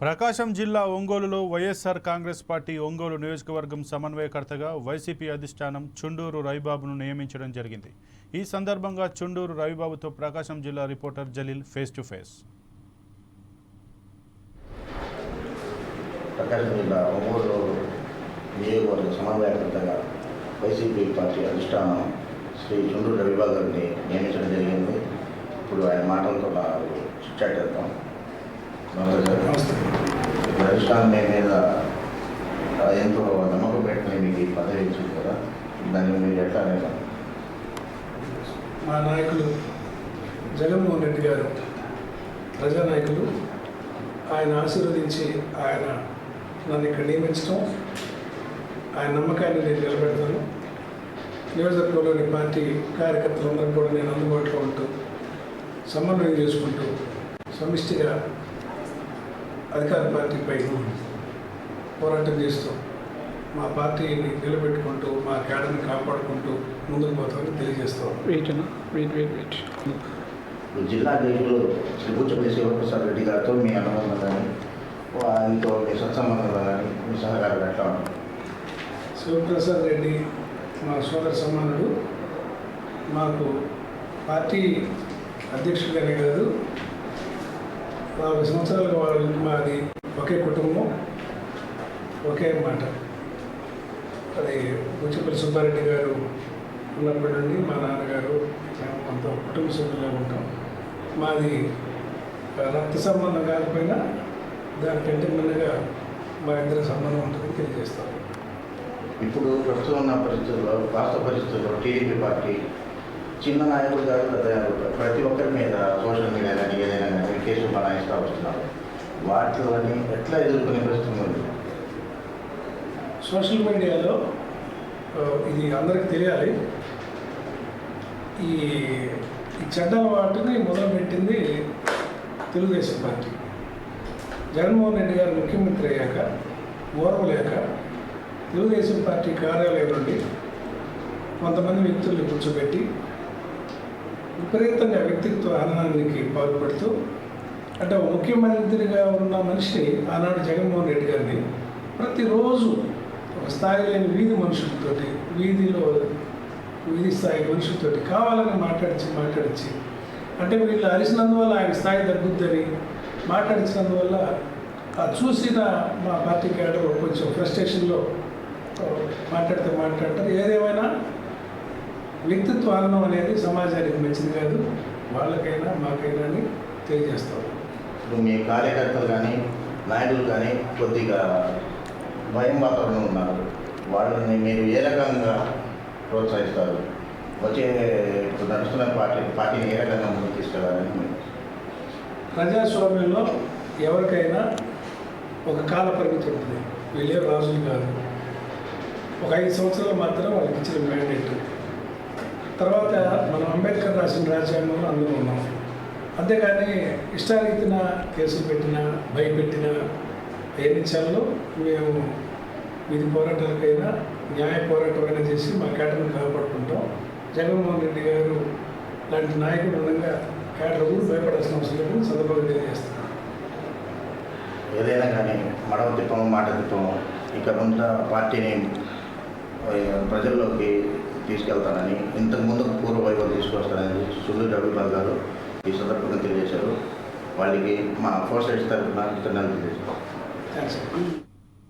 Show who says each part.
Speaker 1: ప్రకాశం జిల్లా ఒంగోలులో వైఎస్ఆర్ కాంగ్రెస్ పార్టీ ఒంగోలు నియోజకవర్గం సమన్వయకర్తగా వైసీపీ అధిష్టానం చుండూరు రవిబాబును నియమించడం జరిగింది. ఈ సందర్భంగా చుండూరు రవిబాబుతో ప్రకాశం జిల్లా reporter Jaleel face to face.
Speaker 2: Prakasam జిల్లా ఒంగోలు నియోజకవర్గ సమన్వయకర్తగా వైసీపీ పార్టీ అధిష్టానం శ్రీ చుండూరు రవిబాబు గారిని నియమించడం జరిగింది. ఇప్పుడు ఆయన మాటలతో చిట్చాట్ చేద్దాం. అధిష్టానం మీద ఎంతో నమ్మకం పెట్టిన మీకు ఈ పదవి ఇచ్చింది కదా, దాన్ని మీరు ఎట్లా అనేది
Speaker 3: మా నాయకులు జగన్మోహన్ రెడ్డి గారు ప్రజానాయకులు, ఆయన ఆశీర్వదించి ఆయన నన్ను ఇక్కడ నియమించడం, ఆయన నమ్మకాన్ని నేను నిలబెడతాను. నియోజకవర్గంలోని పార్టీ కార్యకర్తలందరూ కూడా నేను అందుబాటులో ఉంటూ సమన్వయం చేసుకుంటూ సమిష్టిగా అధికార పార్టీపై పోరాటం చేస్తూ మా పార్టీని నిలబెట్టుకుంటూ మా క్యాడర్ని కాపాడుకుంటూ ముందుకు పోతామని తెలియజేస్తాం.
Speaker 2: జిల్లా అధ్యక్షులు శ్రీ బూచపల్లి శివప్రసాద్ రెడ్డి గారితో మీ అనుబంధం కానీ ఆయనతో మీ సత్సంబంధం కానీ మీ సహకారం ఎట్లా ఉంటుంది?
Speaker 3: శివప్రసాద్ రెడ్డి మా సోదర సమానుడు. మాకు పార్టీ అధ్యక్షుడిగానే కాదు, 40 సంవత్సరాలుగా వాళ్ళు మాది ఒకే కుటుంబం, ఒకే మాట. అది బూచపల్లి సుబ్బారెడ్డి గారు ఉన్నప్పటి నుండి మా నాన్నగారు అంత కుటుంబ సభ్యులుగా ఉంటాం. మాది రక్త సంబంధం కాకపోయినా దానికంటే ముందుగా మా ఇద్దరి సంబంధం ఉంటుందని తెలియజేస్తాం.
Speaker 2: ఇప్పుడు ప్రస్తుతం ఉన్న పరిస్థితుల్లో, వాస్తవ పరిస్థితుల్లో టీడీపీ పార్టీ చిన్న నాయకులు కాదు, పెద్ద నాయకులు ప్రతి ఒక్కరి మీద సోషల్ మీడియా కానీ ఏదైనా కానీ కేసులు బనాయిస్తూ వస్తున్నారు. వాటిని ఎట్లా ఎదుర్కొనే పరిస్థితి ఉంది?
Speaker 3: సోషల్ మీడియాలో ఇది అందరికీ తెలియాలి. ఈ చెడ్డ వాటిని మొదలుపెట్టింది తెలుగుదేశం పార్టీ. జగన్మోహన్ రెడ్డి గారు ముఖ్యమంత్రి అయ్యాక ఓర్వలేక తెలుగుదేశం పార్టీ కార్యాలయం నుండి కొంతమంది వ్యక్తుల్ని కూర్చోబెట్టి విపరీతంగా వ్యక్తిత్వ హననానికి పాల్పడుతూ, అంటే ముఖ్యమంత్రిగా ఉన్న మనిషి ఆనాడు జగన్మోహన్ రెడ్డి గారిని ప్రతిరోజు ఒక స్థాయి లేని వీధి మనుషులతోటి, వీధి స్థాయి మనుషులతోటి కావాలని మాట్లాడించి అంటే వీళ్ళు అరిసినందువల్ల ఆయన స్థాయి తగ్గుద్దని మాట్లాడించినందువల్ల చూసిన మా పార్టీ క్యాడర్ కొంచెం ఫ్రస్ట్రేషన్లో మాట్లాడతారు. ఏదేమైనా వ్యక్తిత్వ హననం అనేది సమాజానికి మంచిది కాదు, వాళ్ళకైనా మాకైనా అని తెలియజేస్తాం.
Speaker 2: ఇప్పుడు మీ కార్యకర్తలు కానీ నాయకులు కానీ కొద్దిగా భయం వాతావరణం ఉన్నారు. వాళ్ళని మీరు ఏ రకంగా ప్రోత్సహిస్తారు? వచ్చే ఇప్పుడు నడుస్తున్న పార్టీని ఏ రకంగా ముందుకు తీసుకెళ్ళాలని?
Speaker 3: ప్రజాస్వామ్యంలో ఎవరికైనా ఒక కాల పరిమితి ఉంటుంది. వీళ్ళే రాజులు కాదు. ఒక 5 సంవత్సరాలు మాత్రం వాళ్ళకి ఇచ్చిన మ్యాండేట్. తర్వాత మనం అంబేద్కర్ రాసిన రాజ్యాంగంలో అందులో ఉన్నాం. అంతేగాని ఇష్టారీతిన కేసులు పెట్టినా, భయపెట్టినా ఏనించాలో మేము వీధి పోరాటాలకైనా న్యాయ పోరాటమైనా చేసి మా క్యాడర్ని కాపాడుకుంటాం. జగన్మోహన్ రెడ్డి గారు లాంటి నాయకుడు ఉండగా క్యాడర్ కూడా భయపడాల్సిన అవసరం లేదని సందర్భంగా తెలియజేస్తాం.
Speaker 2: ఏదైనా కానీ మడవ తిప్పము, మాట తిప్పము, ఇక్కడ ఉన్న పార్టీని ప్రజల్లోకి తీసుకెళ్తానని, ఇంతకుముందు పూర్వ వైభవం తీసుకొస్తానని చుండూరు రవిబాబు గారు ఈ సందర్భంగా తెలియజేశారు. వాళ్ళకి మా ఫోర్ సైడ్స్ తరఫున ధన్యవాదాలు తెలియజేస్తాం.
Speaker 3: థ్యాంక్స్.